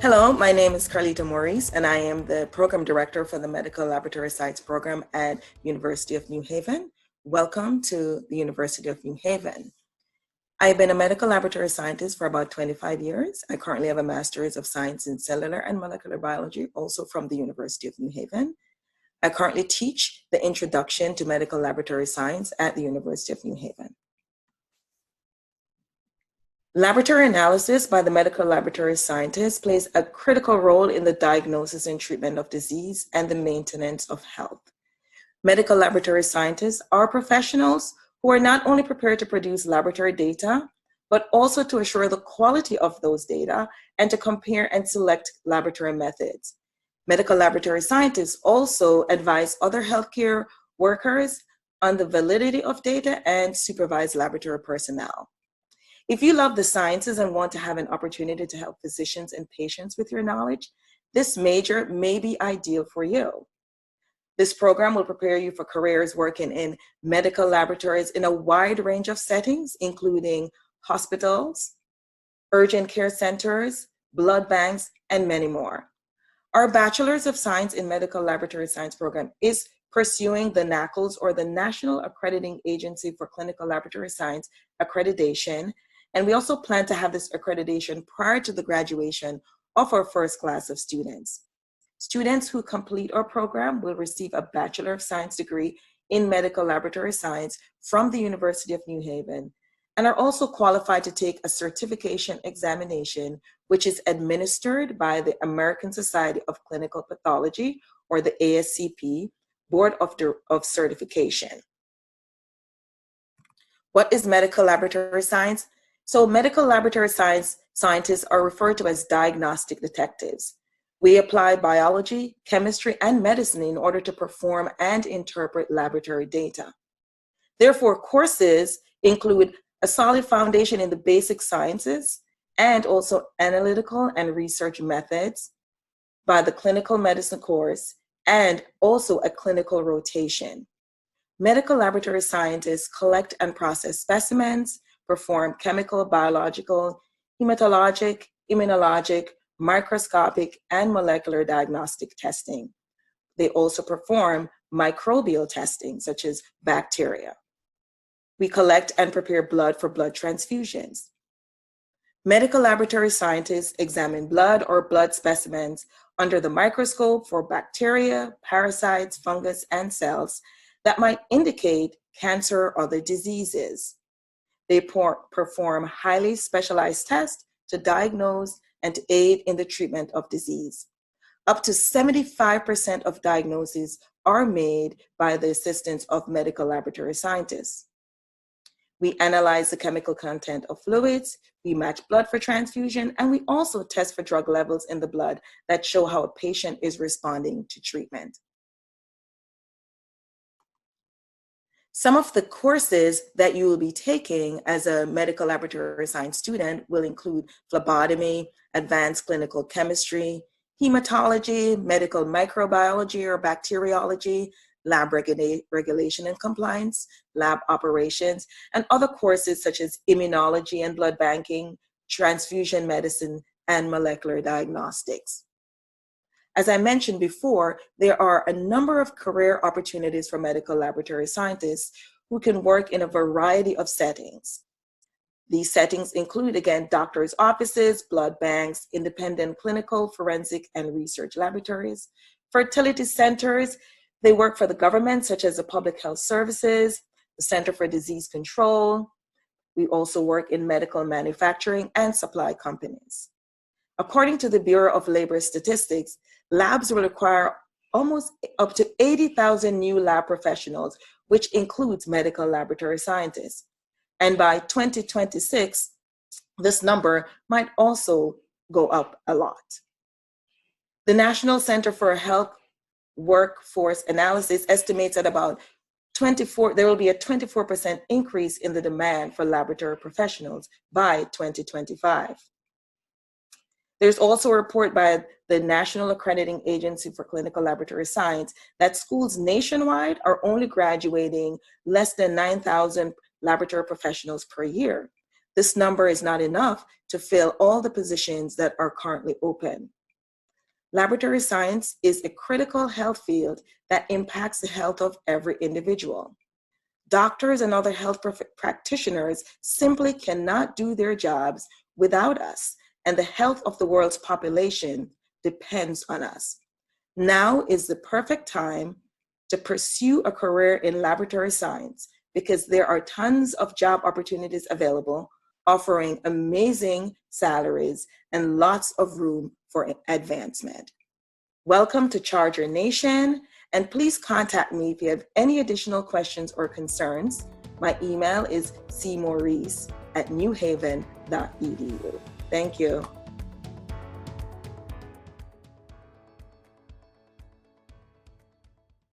Hello, my name is Carlita Maurice, and I am the Program Director for the Medical Laboratory Science Program at University of New Haven. Welcome to the University of New Haven. I've been a medical laboratory scientist for about 25 years. I currently have a Master's of Science in Cellular and Molecular Biology, also from the University of New Haven. I currently teach the Introduction to Medical Laboratory Science at the University of New Haven. Laboratory analysis by the medical laboratory scientist plays a critical role in the diagnosis and treatment of disease and the maintenance of health. Medical laboratory scientists are professionals who are not only prepared to produce laboratory data, but also to assure the quality of those data and to compare and select laboratory methods. Medical laboratory scientists also advise other healthcare workers on the validity of data and supervise laboratory personnel. If you love the sciences and want to have an opportunity to help physicians and patients with your knowledge, this major may be ideal for you. This program will prepare you for careers working in medical laboratories in a wide range of settings, including hospitals, urgent care centers, blood banks, and many more. Our Bachelor's of Science in Medical Laboratory Science program is pursuing the NACLS, or the National Accrediting Agency for Clinical Laboratory Science accreditation. And we also plan to have this accreditation prior to the graduation of our first class of students. Students who complete our program will receive a Bachelor of Science degree in Medical Laboratory Science from the University of New Haven and are also qualified to take a certification examination, which is administered by the American Society of Clinical Pathology, or the ASCP, Board of Certification. What is medical laboratory science? So medical laboratory scientists are referred to as diagnostic detectives. We apply biology, chemistry, and medicine in order to perform and interpret laboratory data. Therefore, courses include a solid foundation in the basic sciences and also analytical and research methods by the clinical medicine course and also a clinical rotation. Medical laboratory scientists collect and process specimens, perform chemical, biological, hematologic, immunologic, microscopic, and molecular diagnostic testing. They also perform microbial testing, such as bacteria. We collect and prepare blood for blood transfusions. Medical laboratory scientists examine blood or blood specimens under the microscope for bacteria, parasites, fungus, and cells that might indicate cancer or other diseases. They perform highly specialized tests to diagnose and to aid in the treatment of disease. Up to 75% of diagnoses are made by the assistance of medical laboratory scientists. We analyze the chemical content of fluids, we match blood for transfusion, and we also test for drug levels in the blood that show how a patient is responding to treatment. Some of the courses that you will be taking as a medical laboratory science student will include phlebotomy, advanced clinical chemistry, hematology, medical microbiology or bacteriology, lab regulation and compliance, lab operations, and other courses such as immunology and blood banking, transfusion medicine, and molecular diagnostics. As I mentioned before, there are a number of career opportunities for medical laboratory scientists who can work in a variety of settings. These settings include, again, doctors' offices, blood banks, independent clinical, forensic, and research laboratories, fertility centers. They work for the government, such as the Public Health Services, the Center for Disease Control. We also work in medical manufacturing and supply companies. According to the Bureau of Labor Statistics, labs will require almost up to 80,000 new lab professionals, which includes medical laboratory scientists. And by 2026, this number might also go up a lot. The National Center for Health Workforce Analysis estimates that there will be a 24% increase in the demand for laboratory professionals by 2025. There's also a report by the National Accrediting Agency for Clinical Laboratory Science that schools nationwide are only graduating less than 9,000 laboratory professionals per year. This number is not enough to fill all the positions that are currently open. Laboratory science is a critical health field that impacts the health of every individual. Doctors and other health practitioners simply cannot do their jobs without us, and the health of the world's population depends on us. Now is the perfect time to pursue a career in laboratory science because there are tons of job opportunities available, offering amazing salaries and lots of room for advancement. Welcome to Charger Nation, and please contact me if you have any additional questions or concerns. My email is cmaurice@newhaven.edu. Thank you.